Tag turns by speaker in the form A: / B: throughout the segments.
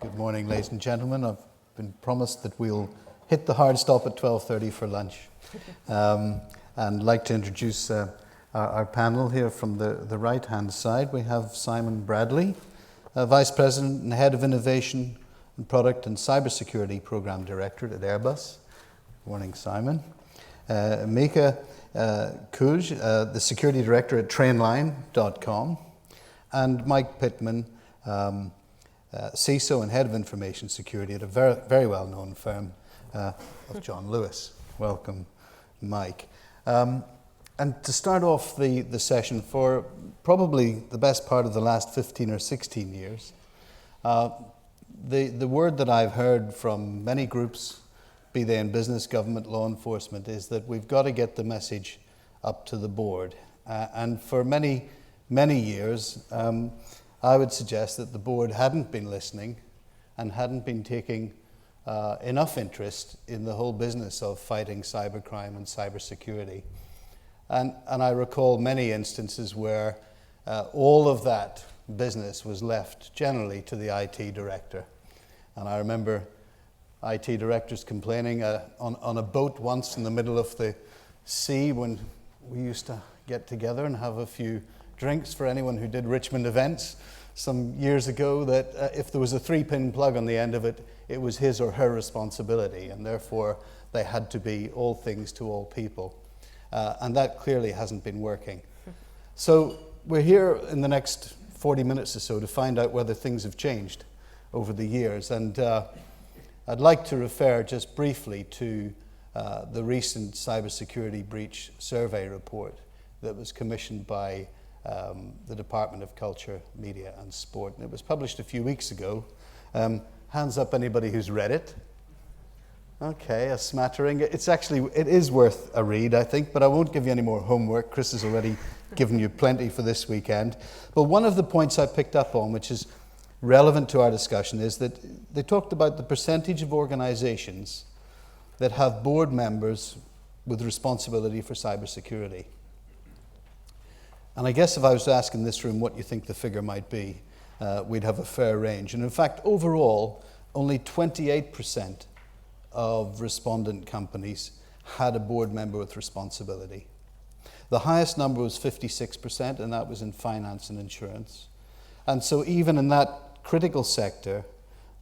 A: Good morning, ladies and gentlemen. I've been promised that we'll hit the hard stop at 12:30 for lunch. And I'd like to introduce our panel here from the right-hand side. We have Simon Bradley, Vice President and Head of Innovation and Product and Cybersecurity Program Directorate at Airbus. Good morning, Simon. Mika Kuj, the Security Director at Trainline.com. And Mike Pittman, CISO and Head of Information Security at a very, very well-known firm of John Lewis. Welcome, Mike. And to start off the session, for probably the best part of the last 15 or 16 years, the word that I've heard from many groups, be they in business, government, law enforcement, is that we've got to get the message up to the board. And for many, many years, I would suggest that the board hadn't been listening and hadn't been taking enough interest in the whole business of fighting cybercrime and cybersecurity. And I recall many instances where all of that business was left generally to the IT director. And I remember IT directors complaining on a boat once in the middle of the sea when we used to get together and have a few drinks for anyone who did Richmond events some years ago, that if there was a 3-pin plug on the end of it, it was his or her responsibility, and therefore they had to be all things to all people. And that clearly hasn't been working. So we're here in the next 40 minutes or so to find out whether things have changed over the years. And I'd like to refer just briefly to the recent cybersecurity breach survey report that was commissioned by the Department of Culture, Media and Sport. And it was published a few weeks ago. Hands up anybody who's read it. Okay, a smattering. It is worth a read, I think, but I won't give you any more homework. Chris has already given you plenty for this weekend. But one of the points I picked up on, which is relevant to our discussion, is that they talked about the percentage of organizations that have board members with responsibility for cybersecurity. And I guess if I was to ask in this room what you think the figure might be, we'd have a fair range. And in fact, overall, only 28% of respondent companies had a board member with responsibility. The highest number was 56%, and that was in finance and insurance. And so even in that critical sector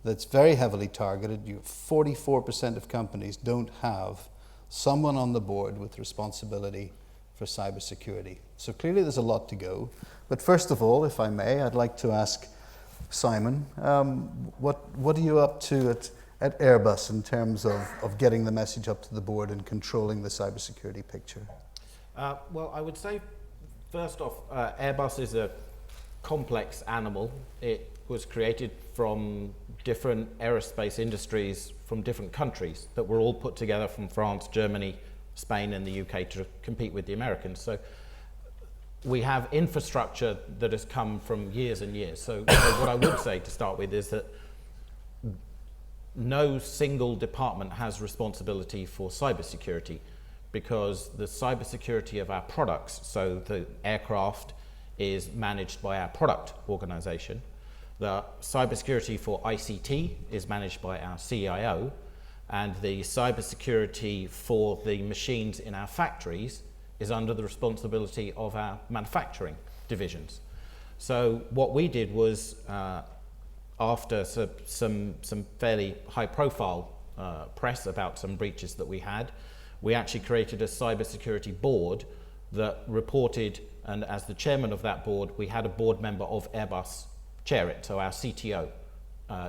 A: that's very heavily targeted, 44% of companies don't have someone on the board with responsibility for cybersecurity. So clearly there's a lot to go. But first of all, if I may, I'd like to ask Simon, what are you up to at Airbus in terms of getting the message up to the board and controlling the cybersecurity picture?
B: Well, I would say, first off, Airbus is a complex animal. It was created from different aerospace industries from different countries that were all put together from France, Germany, Spain and the UK to compete with the Americans. So we have infrastructure that has come from years and years. So what I would say to start with is that no single department has responsibility for cybersecurity, because the cybersecurity of our products, so the aircraft is managed by our product organization. The cybersecurity for ICT is managed by our CIO, and the cybersecurity for the machines in our factories is under the responsibility of our manufacturing divisions. So what we did was, after some fairly high-profile press about some breaches that we had, we actually created a cybersecurity board that reported, and as the chairman of that board, we had a board member of Airbus chair it. So our CTO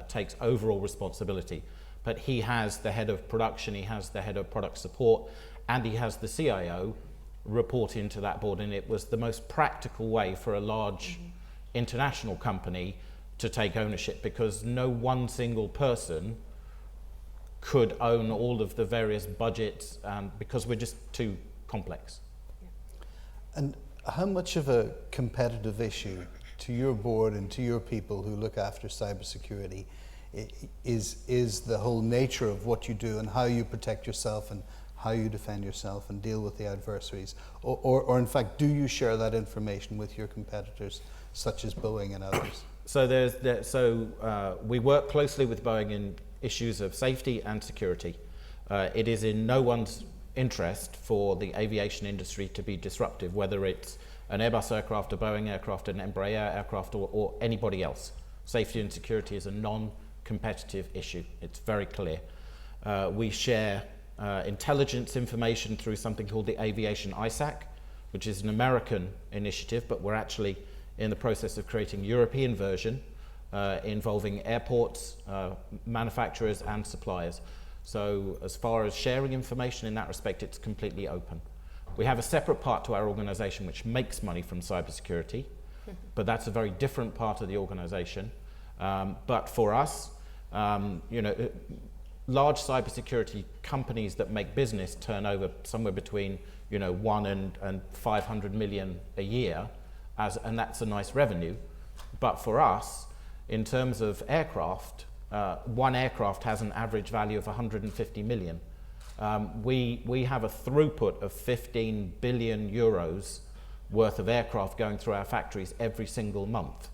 B: takes overall responsibility. But he has the head of production, he has the head of product support, and he has the CIO report into that board. And it was the most practical way for a large international company to take ownership, because no one single person could own all of the various budgets, because we're just too complex.
A: And how much of a competitive issue to your board and to your people who look after cybersecurity is the whole nature of what you do and how you protect yourself and how you defend yourself and deal with the adversaries? Or in fact, do you share that information with your competitors, such as Boeing and others?
B: We work closely with Boeing in issues of safety and security. It is in no one's interest for the aviation industry to be disruptive, whether it's an Airbus aircraft, a Boeing aircraft, an Embraer aircraft, or anybody else. Safety and security is a non-competitive issue. It's very clear. We share intelligence information through something called the Aviation ISAC, which is an American initiative, but we're actually in the process of creating a European version involving airports, manufacturers and suppliers. So as far as sharing information in that respect, it's completely open. We have a separate part to our organization which makes money from cybersecurity, but that's a very different part of the organization. But for us, large cybersecurity companies that make business turn over somewhere between 1 and 500 million a year, and that's a nice revenue. But for us, in terms of aircraft, one aircraft has an average value of 150 million. We have a throughput of 15 billion euros worth of aircraft going through our factories every single month.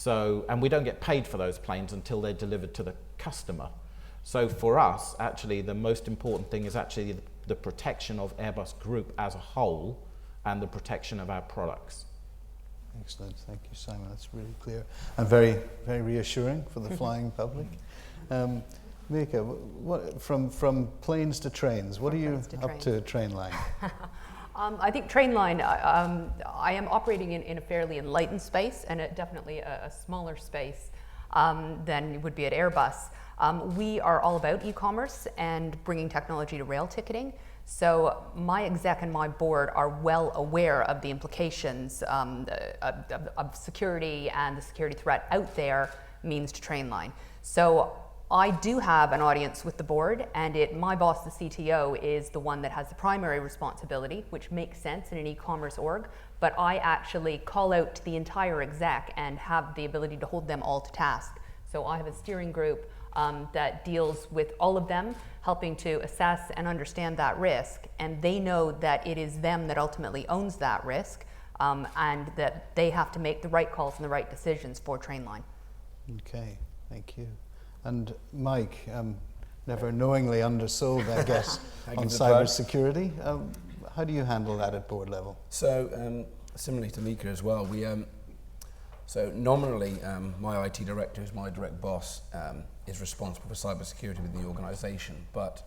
B: And we don't get paid for those planes until they're delivered to the customer. So for us, actually, the most important thing is actually the protection of Airbus Group as a whole and the protection of our products.
A: Excellent, thank you, Simon. That's really clear and very, very reassuring for the flying public. Mika, from planes to trains, what are you up to Trainline?
C: I think Trainline, I am operating in a fairly enlightened space, and definitely a smaller space than would be at Airbus. We are all about e-commerce and bringing technology to rail ticketing. So my exec and my board are well aware of the implications of security and the security threat out there means to Trainline. So I do have an audience with the board, and my boss, the CTO, is the one that has the primary responsibility, which makes sense in an e-commerce org, but I actually call out to the entire exec and have the ability to hold them all to task. So I have a steering group that deals with all of them, helping to assess and understand that risk, and they know that it is them that ultimately owns that risk, and that they have to make the right calls and the right decisions for Trainline.
A: Okay, thank you. And Mike, never knowingly undersold, I guess, on cybersecurity. How do you handle that at board level?
D: So, similarly to Mika as well, so nominally, my IT director, who's my direct boss, is responsible for cybersecurity within the organisation, but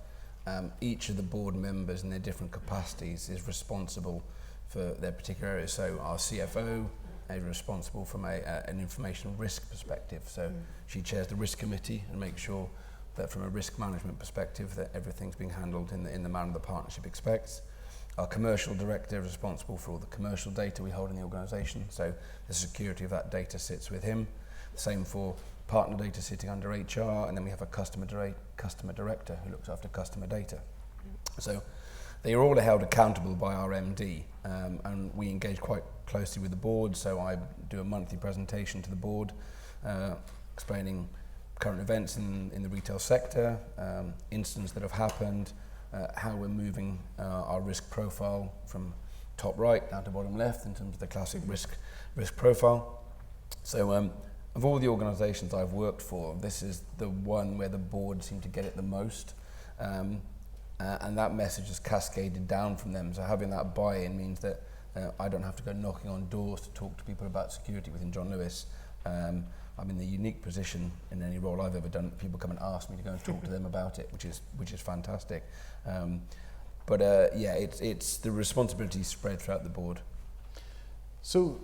D: each of the board members in their different capacities is responsible for their particular areas. So our CFO is responsible from an information risk perspective. So she chairs the risk committee and makes sure that from a risk management perspective that everything's being handled in the manner the partnership expects. Our commercial director is responsible for all the commercial data we hold in the organisation, so the security of that data sits with him. Same for partner data sitting under HR, and then we have a customer director who looks after customer data. So they are all held accountable by our MD, and we engage quite closely with the board. So I do a monthly presentation to the board explaining current events in the retail sector, incidents that have happened, how we're moving our risk profile from top right down to bottom left in terms of the classic risk profile. So of all the organisations I've worked for, this is the one where the board seem to get it the most, and that message is cascaded down from them. So having that buy-in means that I don't have to go knocking on doors to talk to people about security within John Lewis. I'm in the unique position in any role I've ever done. People come and ask me to go and talk to them about it, which is fantastic. It's the responsibility spread throughout the board.
A: So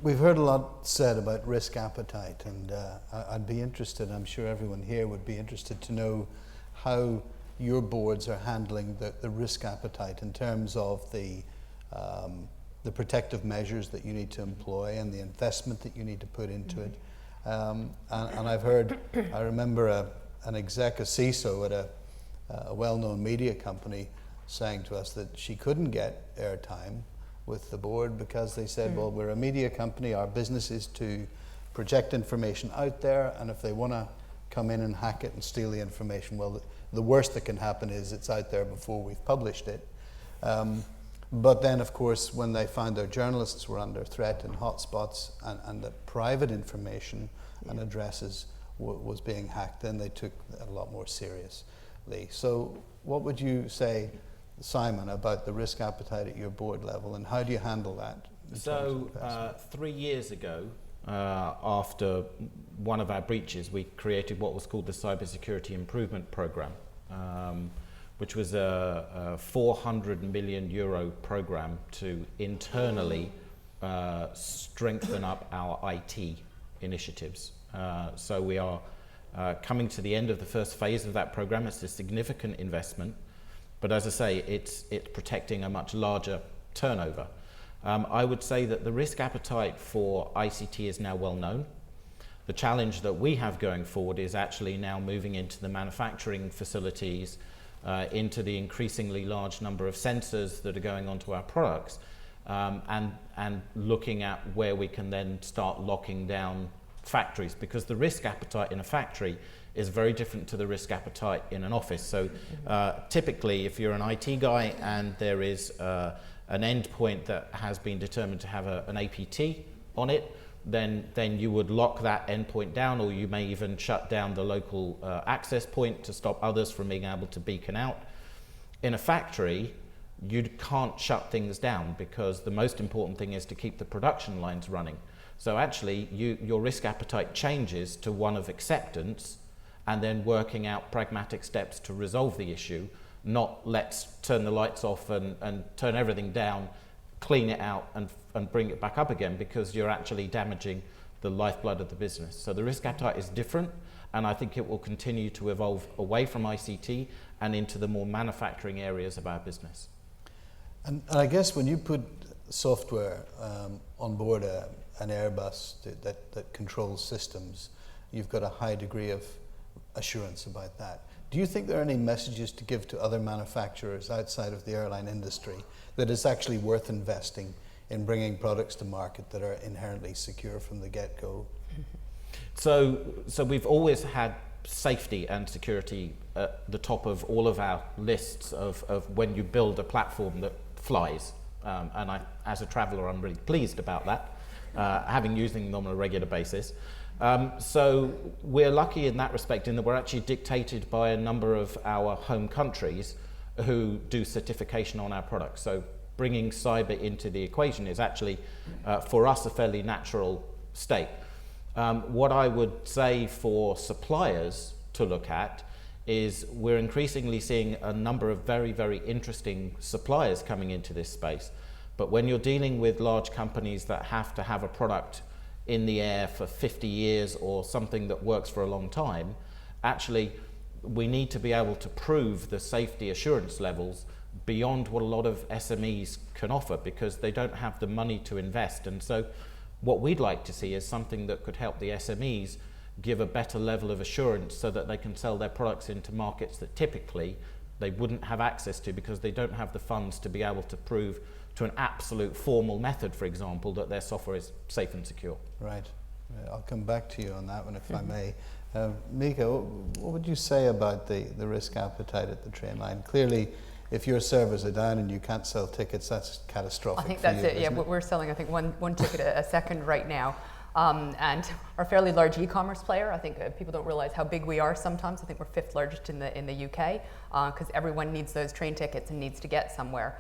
A: we've heard a lot said about risk appetite, and I'd be interested, I'm sure everyone here would be interested to know how your boards are handling the risk appetite in terms of the protective measures that you need to employ and the investment that you need to put into it. And I've heard, I remember an exec, a CISO at a well-known media company saying to us that she couldn't get airtime with the board because they said, well, we're a media company, our business is to project information out there, and if they want to come in and hack it and steal the information, well, the worst that can happen is it's out there before we've published it. But then, of course, when they found their journalists were under threat in hotspots and that private information and addresses was being hacked, then they took it a lot more seriously. So what would you say, Simon, about the risk appetite at your board level, and how do you handle that?
B: So 3 years ago, after one of our breaches, we created what was called the Cybersecurity Improvement Programme, which was a 400 million euro program to internally strengthen up our IT initiatives. So we are coming to the end of the first phase of that program. It's a significant investment, but as I say, it's protecting a much larger turnover. I would say that the risk appetite for ICT is now well known. The challenge that we have going forward is actually now moving into the manufacturing facilities, into the increasingly large number of sensors that are going onto our products, and looking at where we can then start locking down factories, because the risk appetite in a factory is very different to the risk appetite in an office. So typically, if you're an IT guy and there is an endpoint that has been determined to have an APT on it, then you would lock that endpoint down, or you may even shut down the local access point to stop others from being able to beacon out. In a factory, you can't shut things down, because the most important thing is to keep the production lines running. So actually, your risk appetite changes to one of acceptance and then working out pragmatic steps to resolve the issue, not let's turn the lights off and turn everything down, clean it out and bring it back up again, because you're actually damaging the lifeblood of the business. So the risk appetite is different, and I think it will continue to evolve away from ICT and into the more manufacturing areas of our business.
A: And I guess when you put software on board an Airbus that controls systems, you've got a high degree of assurance about that. Do you think there are any messages to give to other manufacturers outside of the airline industry that it's actually worth investing in bringing products to market that are inherently secure from the get-go?
B: So we've always had safety and security at the top of all of our lists of when you build a platform that flies. And I, as a traveller, I'm really pleased about that, having using them on a regular basis. So we're lucky in that respect, in that we're actually dictated by a number of our home countries who do certification on our products. So bringing cyber into the equation is actually, for us, a fairly natural state. What I would say for suppliers to look at is we're increasingly seeing a number of very, very interesting suppliers coming into this space. But when you're dealing with large companies that have to have a product in the air for 50 years or something that works for a long time, actually we need to be able to prove the safety assurance levels beyond what a lot of SMEs can offer, because they don't have the money to invest. And so what we'd like to see is something that could help the SMEs give a better level of assurance so that they can sell their products into markets that typically they wouldn't have access to, because they don't have the funds to be able to prove to an absolute formal method, for example, that their software is safe and secure.
A: Right. I'll come back to you on that one if I may. Mika, what would you say about the risk appetite at the train line? Clearly, if your servers are down and you can't sell tickets, that's catastrophic.
C: I think that's it. Yeah, we're selling, I think, one ticket a second right now. And our fairly large e-commerce player, I think people don't realize how big we are sometimes. I think we're 5th largest in the UK, because everyone needs those train tickets and needs to get somewhere.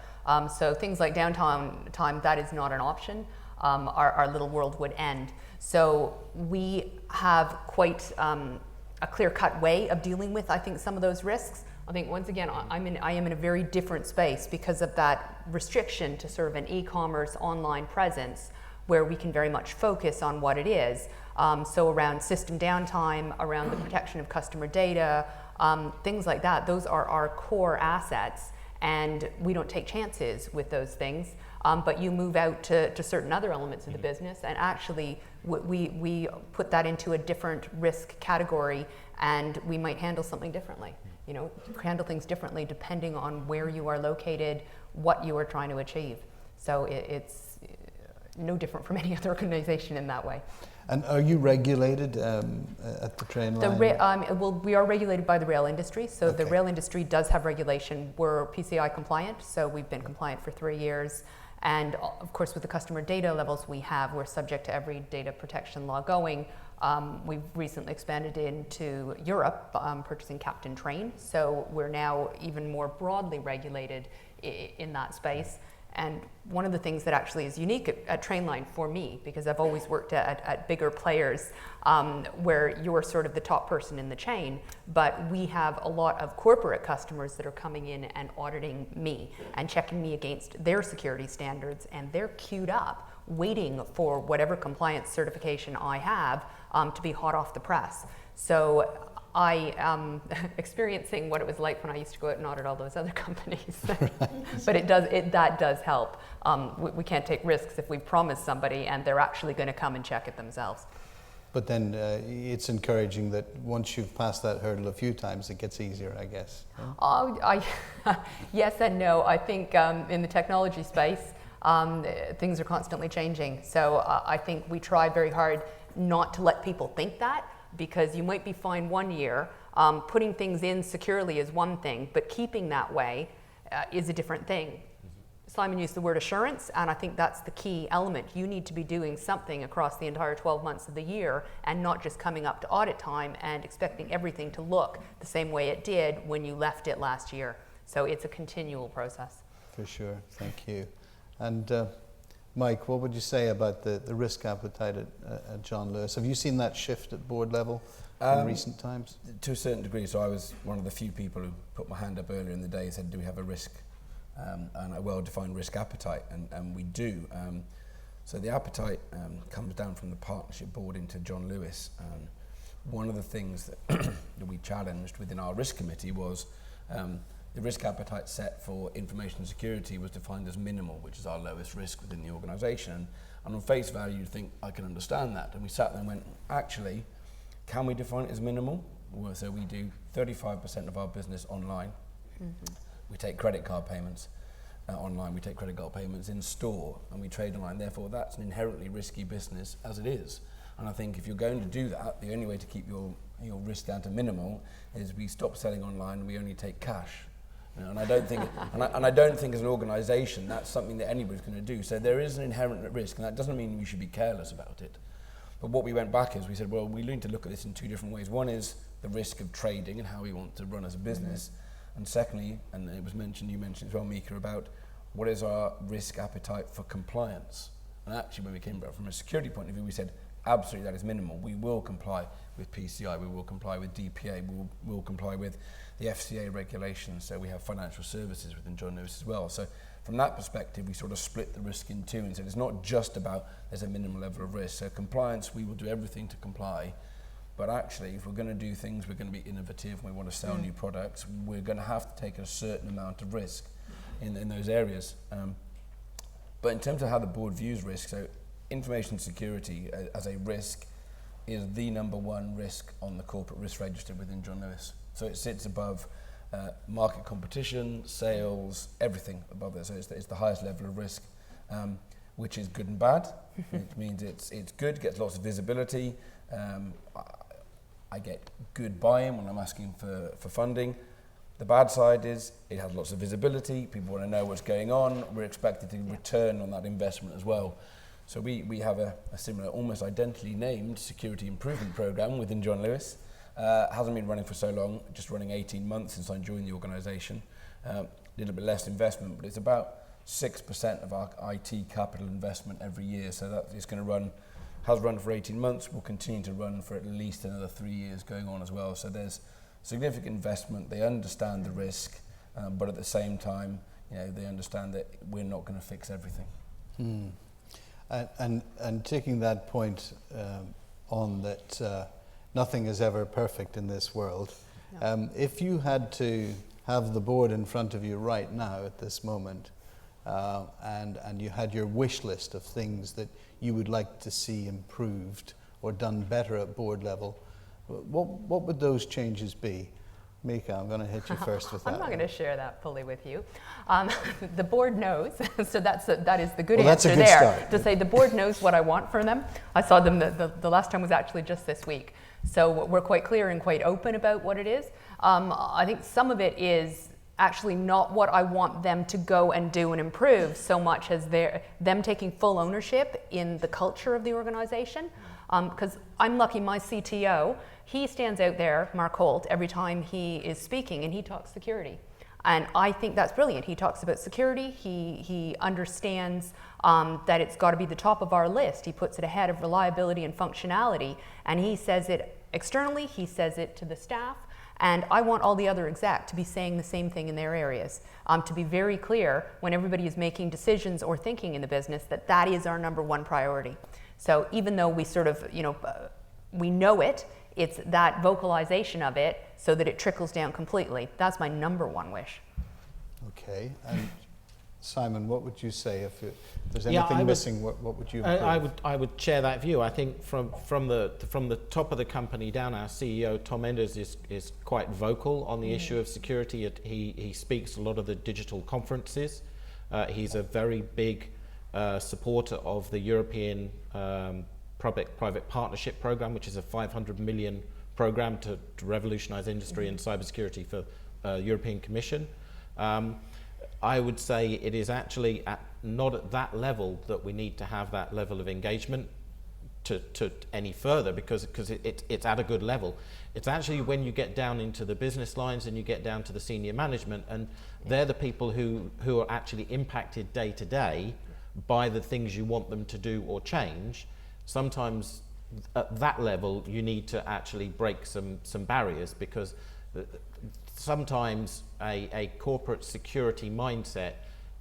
C: So things like downtime, that is not an option. Our little world would end. So we have quite a clear-cut way of dealing with, I think, some of those risks. I think, once again, I am in a very different space because of that restriction to sort of an e-commerce online presence, where we can very much focus on what it is. So around system downtime, around the protection of customer data, things like that, those are our core assets, and we don't take chances with those things. But you move out to certain other elements of the business, and actually we put that into a different risk category, and we might handle something differently. You know, handle things differently depending on where you are located, what you are trying to achieve. So no different from any other organization in that way.
A: And are you regulated at the train line?
C: Well, we are regulated by the rail industry, so
A: Okay.
C: the rail industry does have regulation. We're PCI compliant, so we've been compliant for 3 years. And of course, with the customer data levels we have, we're subject to every data protection law going. We've recently expanded into Europe, purchasing Captain Train, so we're now even more broadly regulated in that space. And one of the things that actually is unique at Trainline for me, because I've always worked at bigger players where you're sort of the top person in the chain, but we have a lot of corporate customers that are coming in and auditing me and checking me against their security standards, and they're queued up waiting for whatever compliance certification I have to be hot off the press. So I am experiencing what it was like when I used to go out and audit all those other companies. But that does help. We can't take risks if we promise somebody and they're actually going to come and check it themselves.
A: But then it's encouraging that once you've passed that hurdle a few times, it gets easier, I guess.
C: Yes and no. I think in the technology space, things are constantly changing. So I think we try very hard not to let people think that, because you might be fine one year, putting things in securely is one thing, but keeping that way is a different thing. Simon used the word assurance, and I think that's the key element. You need to be doing something across the entire 12 months of the year and not just coming up to audit time and expecting everything to look the same way it did when you left it last year. So it's a continual process.
A: For sure, thank you. And Mike, what would you say about the risk appetite at John Lewis? Have you seen that shift at board level in recent times?
D: To a certain degree. So I was one of the few people who put my hand up earlier in the day and said, do we have a risk and a well-defined risk appetite? And we do. So the appetite comes down from the partnership board into John Lewis. One of the things that, that we challenged within our risk committee was the risk appetite set for information security was defined as minimal, which is our lowest risk within the organisation. And on face value, you'd think, I can understand that. And we sat there and went, actually, can we define it as minimal? Well, so we do 35% of our business online. Mm-hmm. We take credit card payments online. We take credit card payments in store, and we trade online. Therefore, that's an inherently risky business as it is. And I think if you're going to do that, the only way to keep your risk down to minimal is we stop selling online and we only take cash. And I don't think, and I don't think as an organisation that's something that anybody's going to do. So there is an inherent risk, and that doesn't mean we should be careless about it. But what we went back is we said, well, we need to look at this in two different ways. One is the risk of trading and how we want to run as a business, and secondly, and it was mentioned, you mentioned as well, Mika, about what is our risk appetite for compliance. And actually, when we came back from a security point of view, we said, absolutely, that is minimal. We will comply with PCI, we will comply with DPA, we will comply with the FCA regulations, so we have financial services within John Lewis as well. So from that perspective, we sort of split the risk in two and said it's not just about there's a minimal level of risk. So compliance, we will do everything to comply, but actually if we're going to do things, we're going to be innovative, we want to sell new products, we're going to have to take a certain amount of risk in those areas. But in terms of how the board views risk, so information security as a risk is the number one risk on the corporate risk register within John Lewis. So it sits above market competition, sales, everything above there. So it's the highest level of risk, which is good and bad. It means it's good, gets lots of visibility. I get good buy-in when I'm asking for funding. The bad side is it has lots of visibility. People want to know what's going on. We're expected to return on that investment as well. So we have a similar, almost identically named security improvement program within John Lewis. Hasn't been running for so long, just running 18 months since I joined the organisation. A little bit less investment, but it's about 6% of our IT capital investment every year. So that is going to run, has run for 18 months, will continue to run for at least another 3 years going on as well. So there's significant investment. They understand the risk, but at the same time, they understand that we're not going to fix everything.
A: And taking that point on that nothing is ever perfect in this world. No. If you had to have the board in front of you right now at this moment, and you had your wish list of things that you would like to see improved or done better at board level, what would those changes be? Mika, I'm going to hit you first with that.
C: I'm not
A: one.
C: going to share that fully with you. The board knows, so that is the good
A: Well, that's a
C: answer
A: good
C: there.
A: start.
C: To say the board knows what I want from them. I saw them, the last time was actually just this week. So we're quite clear and quite open about what it is. I think some of it is actually not what I want them to go and do and improve so much as them taking full ownership in the culture of the organization. Because I'm lucky, my CTO, he stands out there, Mark Holt, every time he is speaking, and he talks security. And I think that's brilliant. He talks about security. He understands that it's got to be the top of our list. He puts it ahead of reliability and functionality. And he says it externally. He says it to the staff. And I want all the other exec to be saying the same thing in their areas. To be very clear when everybody is making decisions or thinking in the business that is our number one priority. So even though we sort of, we know it, it's that vocalization of it so that it trickles down completely. That's my number one wish.
A: Okay. And Simon, what would you say if there's anything missing? What would you improve?
B: I would share that view. I think from the top of the company down, our CEO Tom Enders is quite vocal on the issue of security. He speaks a lot of the digital conferences. He's a very big supporter of the European public-private partnership program, which is a 500 million program to revolutionize industry and cybersecurity for European Commission. I would say it is actually not at that level that we need to have that level of engagement to any further because it's at a good level. It's actually when you get down into the business lines and you get down to the senior management, and they're the people who are actually impacted day to day by the things you want them to do or change. Sometimes at that level you need to actually break some barriers, because sometimes a corporate security mindset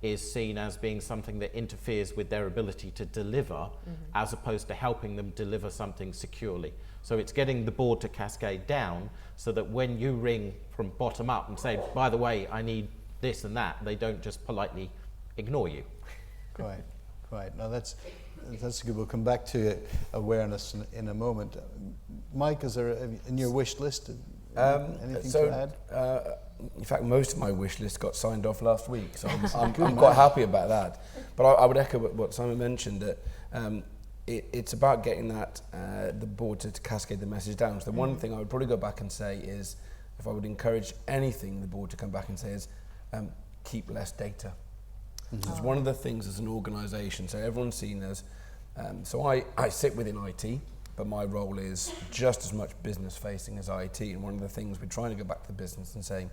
B: is seen as being something that interferes with their ability to deliver, as opposed to helping them deliver something securely. So it's getting the board to cascade down so that when you ring from bottom up and say, by the way, I need this and that, they don't just politely ignore you.
A: Right. No, that's good. We'll come back to awareness in a moment. Mike, is there in your wish list anything to add?
D: In fact, most of my wish list got signed off last week, so I'm quite happy about that. But I would echo what Simon mentioned, that it's about getting that the board to cascade the message down. So the one thing I would probably go back and say is, if I would encourage anything the board to come back and say is, keep less data. So it's one of the things as an organisation. So everyone's seen as, so I sit within IT, but my role is just as much business facing as IT. And one of the things we're trying to go back to the business and saying,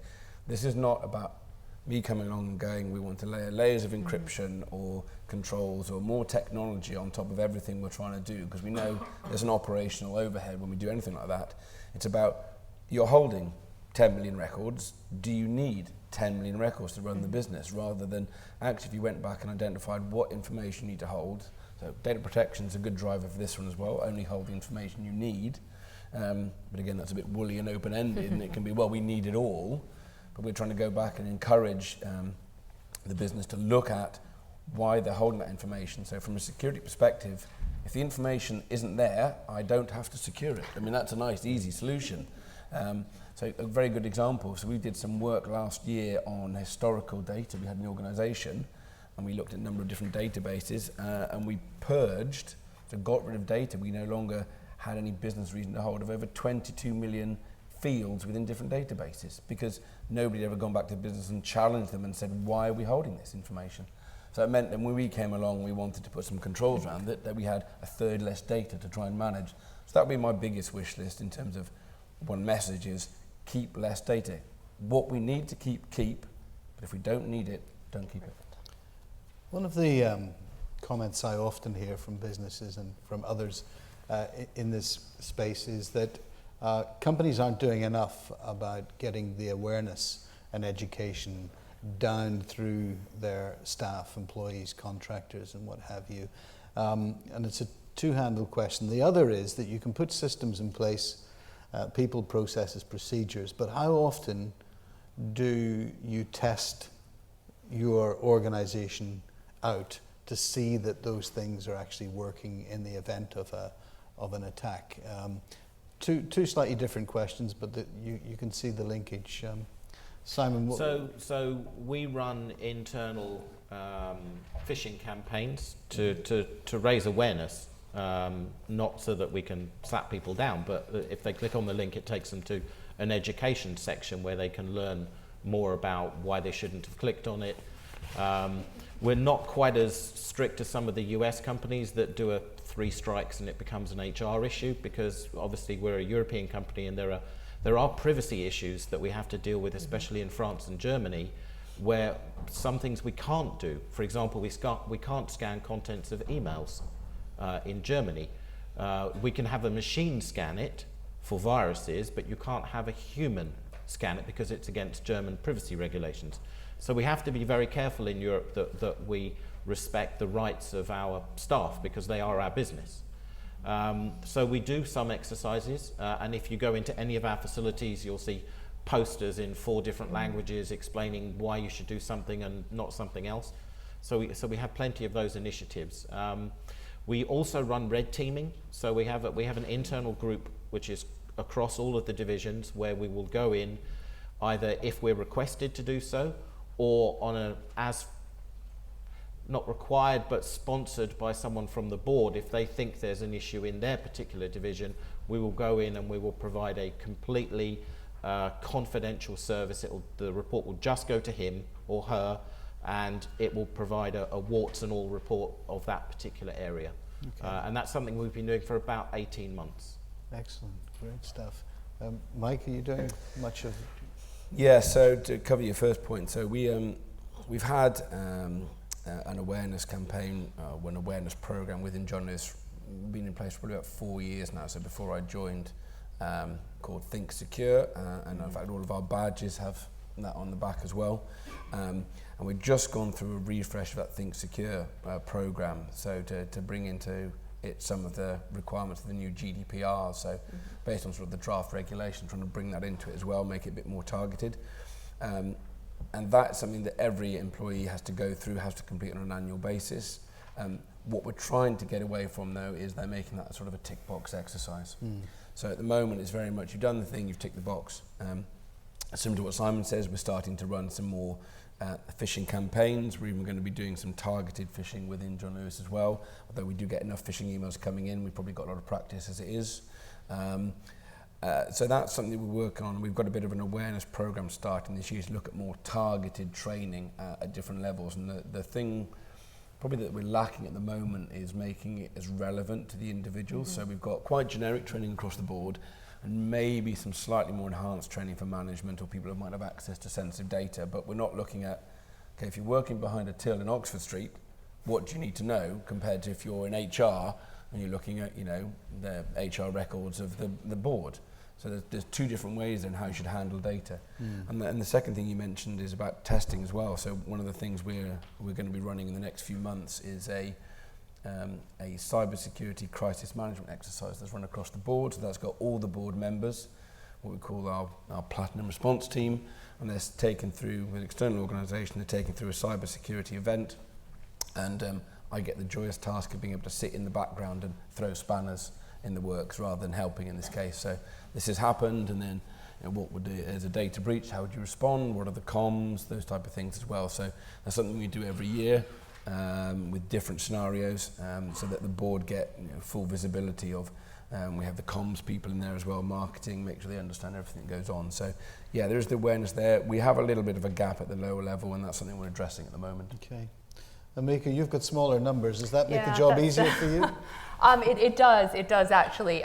D: this is not about me coming along and going, we want to layer layers of encryption or controls or more technology on top of everything we're trying to do, because we know there's an operational overhead when we do anything like that. It's about, you're holding 10 million records. Do you need 10 million records to run the business, rather than actually if you went back and identified what information you need to hold. So data protection is a good driver for this one as well. Only hold the information you need. But again, that's a bit woolly and open-ended, and it can be, well, we need it all. But we're trying to go back and encourage the business to look at why they're holding that information. So from a security perspective, if the information isn't there, I don't have to secure it. I mean, that's a nice, easy solution. So a very good example. So we did some work last year on historical data we had in the organisation, and we looked at a number of different databases, and we purged, so got rid of data we no longer had any business reason to hold, of over 22 million fields within different databases, because nobody had ever gone back to business and challenged them and said, why are we holding this information? So it meant that when we came along, we wanted to put some controls around it, that we had a third less data to try and manage. So that would be my biggest wish list in terms of one message is, keep less data. What we need to keep, but if we don't need it, don't keep it.
A: One of the comments I often hear from businesses and from others in this space is that companies aren't doing enough about getting the awareness and education down through their staff, employees, contractors, and what have you. And it's a two-handled question. The other is that you can put systems in place, people, processes, procedures, but how often do you test your organization out to see that those things are actually working in the event of an attack? two slightly different questions, but you can see the linkage. Simon,
B: So we run internal phishing campaigns to raise awareness, not so that we can slap people down, but if they click on the link, it takes them to an education section where they can learn more about why they shouldn't have clicked on it. We're not quite as strict as some of the US companies that do a 3 strikes and it becomes an HR issue, because obviously we're a European company and there are privacy issues that we have to deal with, especially in France and Germany, where some things we can't do. For example, we can't scan contents of emails in Germany. We can have a machine scan it for viruses, but you can't have a human scan it because it's against German privacy regulations. So we have to be very careful in Europe that we respect the rights of our staff, because they are our business. So we do some exercises, and if you go into any of our facilities, you'll see posters in 4 different languages explaining why you should do something and not something else. So we have plenty of those initiatives. We also run red teaming. So we have an internal group which is across all of the divisions, where we will go in either if we're requested to do so, or on as not required but sponsored by someone from the board. If they think there's an issue in their particular division, we will go in and we will provide a completely confidential service. The report will just go to him or her, and it will provide a warts and all report of that particular area. Okay. And that's something we've been doing for about 18 months.
A: Excellent, great stuff. Mike, are you doing much of?
D: Yeah, so to cover your first point, so we've had an awareness campaign, an awareness program within John Lewis, been in place for probably about 4 years now. So before I joined, called Think Secure, and in fact all of our badges have that on the back as well. And we've just gone through a refresh of that Think Secure program, so to bring into it some of the requirements of the new GDPR, so based on sort of the draft regulation, trying to bring that into it as well, make it a bit more targeted. And that's something that every employee has to go through, has to complete on an annual basis. What we're trying to get away from, though, is they're making that sort of a tick box exercise. So at the moment, it's very much, you've done the thing, you've ticked the box. Similar to what Simon says, we're starting to run some more phishing campaigns. We're even going to be doing some targeted phishing within John Lewis as well. Although we do get enough phishing emails coming in, we've probably got a lot of practice as it is. So that's something that we're working on. We've got a bit of an awareness program starting this year to look at more targeted training at different levels. And the thing probably that we're lacking at the moment is making it as relevant to the individual. So we've got quite generic training across the board, and maybe some slightly more enhanced training for management or people who might have access to sensitive data. But we're not looking at, okay, if you're working behind a till in Oxford Street, what do you need to know, compared to if you're in HR and you're looking at, you know, the HR records of the board. So there's 2 different ways in how you should handle data. And the second thing you mentioned is about testing as well. So one of the things we're going to be running in the next few months is a cybersecurity crisis management exercise that's run across the board. So that's got all the board members, what we call our platinum response team, and they're taken through, with an external organisation, they're taken through a cybersecurity event, and I get the joyous task of being able to sit in the background and throw spanners in the works rather than helping in this case. So this has happened, and then, you know, what would do as a data breach, how would you respond, what are the comms, those type of things as well. So that's something we do every year. With different scenarios, so that the board get, you know, full visibility of. We have the comms people in there as well, marketing, make sure they understand everything that goes on. So yeah, there is the awareness there. We have a little bit of a gap at the lower level, and that's something we're addressing at the moment.
A: Okay. Amika, you've got smaller numbers. Does that make the job easier for you?
C: It does actually.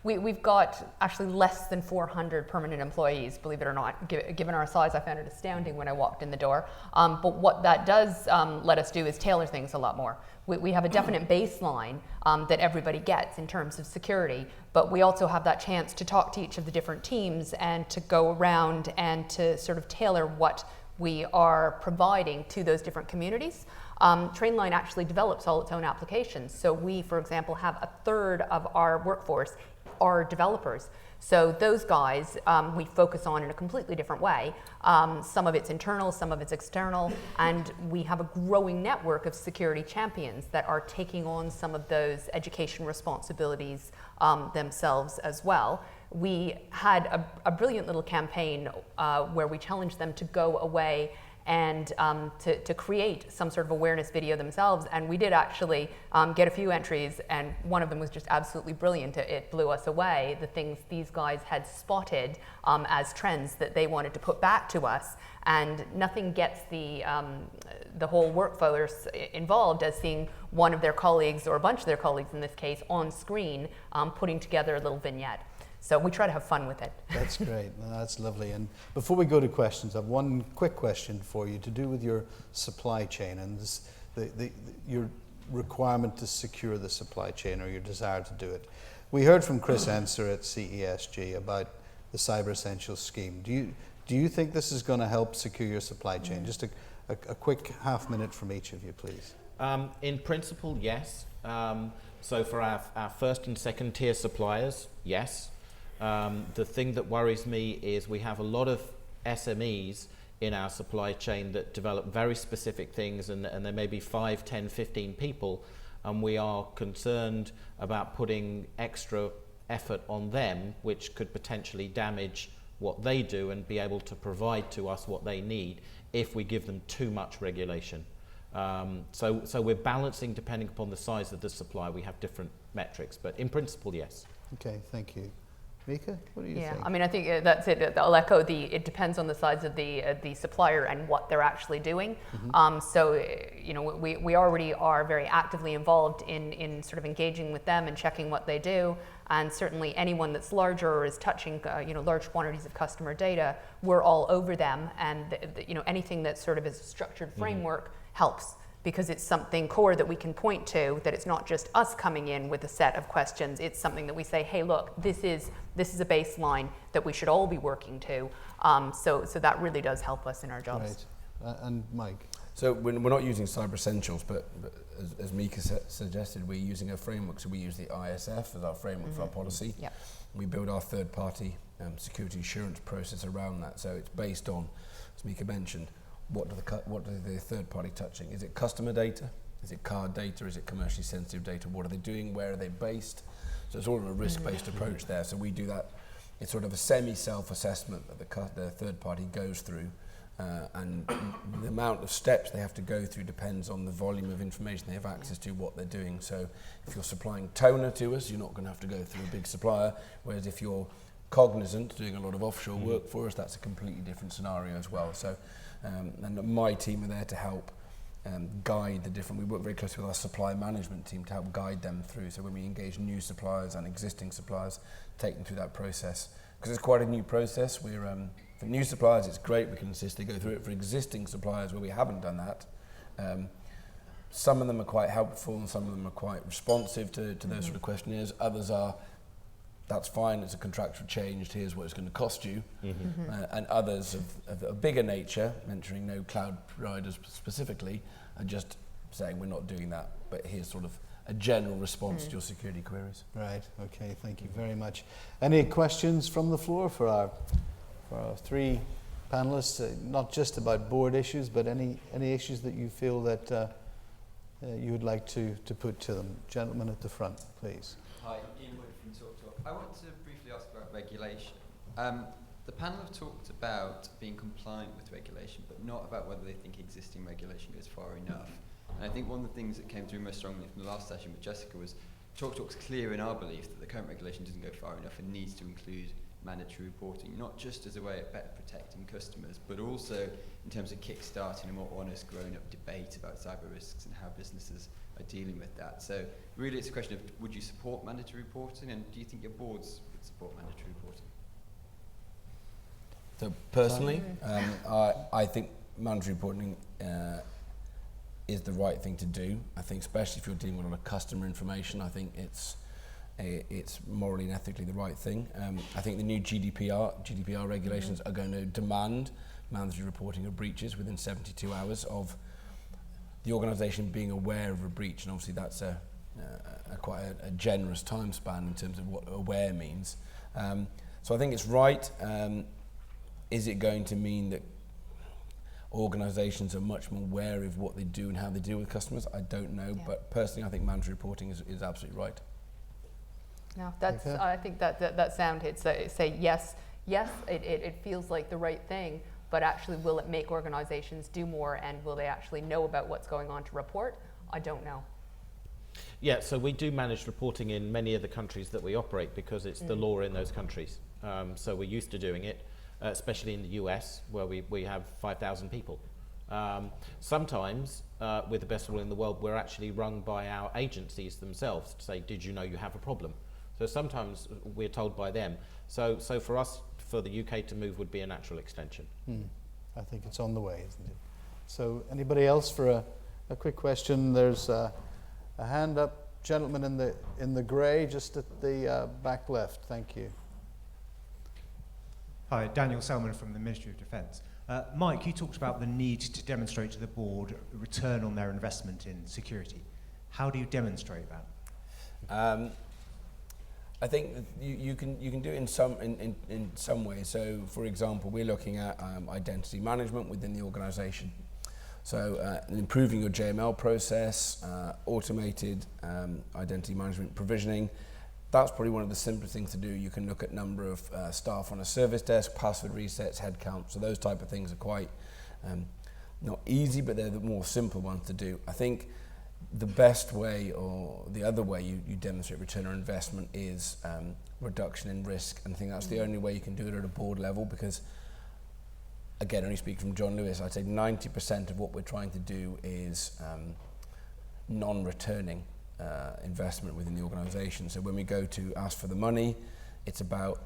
C: We've got actually less than 400 permanent employees, believe it or not. Given our size, I found it astounding when I walked in the door. But what that does let us do is tailor things a lot more. We have a definite baseline that everybody gets in terms of security, but we also have that chance to talk to each of the different teams and to go around and to sort of tailor what we are providing to those different communities. Trainline actually develops all its own applications. So we, for example, have 1/3 of our workforce are developers. So those guys we focus on in a completely different way. Some of it's internal, some of it's external, and we have a growing network of security champions that are taking on some of those education responsibilities themselves as well. We had a brilliant little campaign where we challenged them to go away and to create some sort of awareness video themselves. And we did actually get a few entries, and one of them was just absolutely brilliant. It blew us away, the things these guys had spotted as trends that they wanted to put back to us. And nothing gets the whole workforce involved as seeing one of their colleagues, or a bunch of their colleagues in this case, on screen putting together a little vignette. So we try to have fun with it.
A: That's great. No, that's lovely. And before we go to questions, I have one quick question for you to do with your supply chain and your requirement to secure the supply chain, or your desire to do it. We heard from Chris Enser at CESG about the Cyber Essentials scheme. Do you think this is going to help secure your supply chain? Just a quick half minute from each of you, please.
B: In principle, yes. So for our first and second tier suppliers, yes. The thing that worries me is we have a lot of SMEs in our supply chain that develop very specific things, and there may be 5, 10, 15 people, and we are concerned about putting extra effort on them, which could potentially damage what they do and be able to provide to us what they need if we give them too much regulation. So we're balancing depending upon the size of the supply. We have different metrics, but in principle, yes.
A: Okay, thank you. Mika, what do you think?
C: Yeah, I mean, I think that's it. I'll echo it depends on the size of the supplier and what they're actually doing. Mm-hmm. So, you know, we already are very actively involved in sort of engaging with them and checking what they do. And certainly anyone that's larger or is touching, large quantities of customer data, we're all over them. And, anything that sort of is a structured framework helps, because it's something core that we can point to, that it's not just us coming in with a set of questions. It's something that we say, hey, look, this is a baseline that we should all be working to. So that really does help us in our jobs.
A: Right. And Mike?
D: So we're not using Cyber Essentials, but as Mika suggested, we're using a framework. So we use the ISF as our framework for our policy.
C: Yep.
D: We build our third-party security assurance process around that. So it's based on, as Mika mentioned, what are the third party touching? Is it customer data? Is it card data? Is it commercially sensitive data? What are they doing? Where are they based? So it's all of a risk-based approach there. So we do that. It's sort of a semi-self-assessment that the third party goes through, and the amount of steps they have to go through depends on the volume of information they have access to, what they're doing. So if you're supplying toner to us, you're not going to have to go through a big supplier, whereas if you're Cognizant doing a lot of offshore work for us, that's a completely different scenario as well. So and my team are there to help guide the different. We work very closely with our supply management team to help guide them through. So when we engage new suppliers and existing suppliers, take them through that process, because it's quite a new process. We're for new suppliers, it's great, we can insist they go through it. For existing suppliers where we haven't done that, some of them are quite helpful and some of them are quite responsive to those sort of questionnaires. Others are, that's fine, it's a contractual change, here's what it's going to cost you. And others of a bigger nature, mentioning no cloud providers specifically, are just saying we're not doing that, but here's sort of a general response to your security queries.
A: Right, okay, thank you very much. Any questions from the floor for our three panelists, not just about board issues, but any issues that you feel that you would like to put to them? Gentlemen at the front, please.
E: Hi, Ian Wood from TalkTalk. I want to briefly ask about regulation. The panel have talked about being compliant with regulation, but not about whether they think existing regulation goes far enough. And I think one of the things that came through most strongly from the last session with Jessica was TalkTalk's clear in our belief that the current regulation doesn't go far enough and needs to include mandatory reporting, not just as a way of better protecting customers, but also in terms of kick-starting a more honest, grown-up debate about cyber risks and how businesses are dealing with that. So really it's a question of, would you support mandatory reporting, and do you think your boards would support mandatory reporting?
D: So personally, I think mandatory reporting is the right thing to do. I think especially if you're dealing with a lot of customer information, I think it's morally and ethically the right thing. I think the new GDPR regulations are going to demand mandatory reporting of breaches within 72 hours of the organisation being aware of a breach, and obviously that's a quite a generous time span in terms of what aware means. So I think it's right. Is it going to mean that organisations are much more wary of what they do and how they deal with customers? I don't know, but personally I think mandatory reporting is absolutely right.
C: No, that's. I think that sound hits. Say yes, it feels like the right thing, but actually, will it make organisations do more, and will they actually know about what's going on to report? I don't know.
B: Yeah, so we do managed reporting in many of the countries that we operate because it's the law in those countries. So we're used to doing it, especially in the US, where we have 5,000 people. Sometimes, with the best will in the world, we're actually rung by our agencies themselves to say, did you know you have a problem? So sometimes we're told by them. So for us, for the UK to move would be a natural extension.
A: I think it's on the way, isn't it? So anybody else for a quick question? There's a hand up, gentleman in the grey, just at the back left. Thank you.
F: Hi, Daniel Selman from the Ministry of Defence. Mike, you talked about the need to demonstrate to the board a return on their investment in security. How do you demonstrate that?
D: I think that you can do it in some ways. So, for example, we're looking at identity management within the organisation. So, improving your JML process, automated identity management provisioning. That's probably one of the simplest things to do. You can look at number of staff on a service desk, password resets, head count. So those type of things are quite not easy, but they're the more simple ones to do. I think the best way, or the other way you demonstrate return on investment, is reduction in risk. And I think that's the only way you can do it at a board level, because, again, only speaking from John Lewis, I'd say 90% of what we're trying to do is non-returning investment within the organisation. So when we go to ask for the money, it's about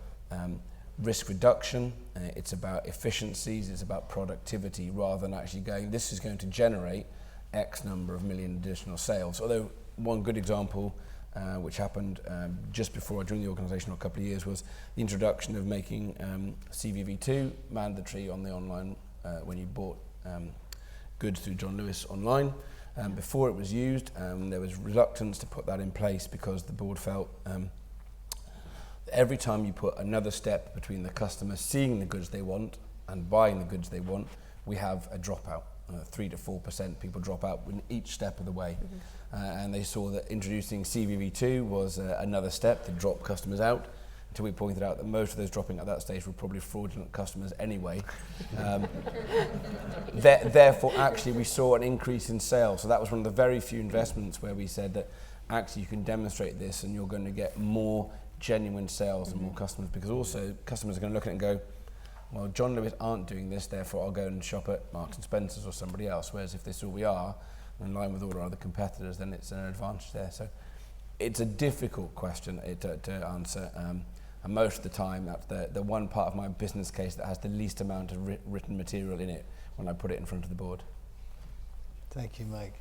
D: risk reduction, it's about efficiencies, it's about productivity, rather than actually going, this is going to generate X number of million additional sales. Although one good example, which happened just before I joined the organisation, a couple of years, was the introduction of making CVV2 mandatory on the online when you bought goods through John Lewis online. Before it was used, there was reluctance to put that in place because the board felt every time you put another step between the customer seeing the goods they want and buying the goods they want, we have a dropout. 3 to 4% people drop out in each step of the way. And they saw that introducing CVV2 was another step to drop customers out, until we pointed out that most of those dropping at that stage were probably fraudulent customers anyway. Therefore, actually, we saw an increase in sales. So that was one of the very few investments where we said that actually you can demonstrate this and you're going to get more genuine sales and more customers, because also customers are going to look at it and go, well, John Lewis aren't doing this, therefore I'll go and shop at Marks and Spencer's or somebody else. Whereas if this is all we are, in line with all our other competitors, then it's an advantage there. So it's a difficult question to answer. And most of the time, that's the one part of my business case that has the least amount of written material in it when I put it in front of the board.
A: Thank you, Mike.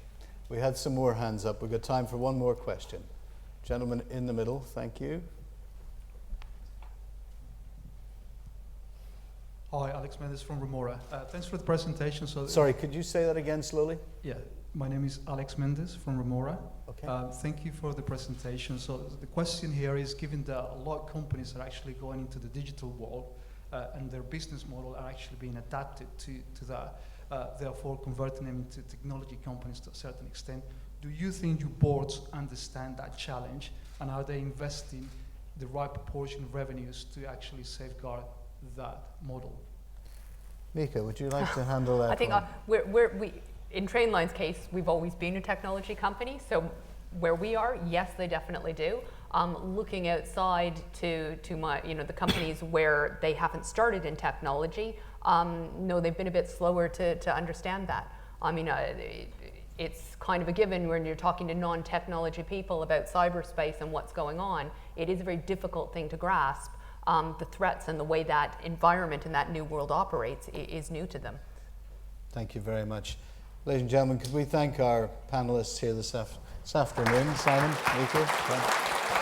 A: We had some more hands up. We've got time for one more question. Gentleman in the middle, thank you.
G: Hi, Alex Mendes from Remora. Thanks for the presentation.
A: Sorry, could you say that again slowly?
G: Yeah, my name is Alex Mendes from Remora.
A: Okay.
G: Thank you for the presentation. So the question here is, given that a lot of companies are actually going into the digital world and their business model are actually being adapted to that, therefore converting them into technology companies to a certain extent, do you think your boards understand that challenge, and are they investing the right proportion of revenues to actually safeguard that model?
A: Mika, would you like to handle that?
C: I think we in Trainline's case, we've always been a technology company, so where we are, yes, they definitely do. Looking outside to my, the companies where they haven't started in technology, no, they've been a bit slower to understand that. I mean, it's kind of a given when you're talking to non-technology people about cyberspace and what's going on. It is a very difficult thing to grasp. The threats and the way that environment and that new world operates is new to them.
A: Thank you very much. Ladies and gentlemen, could we thank our panelists here this afternoon, Simon, Mika.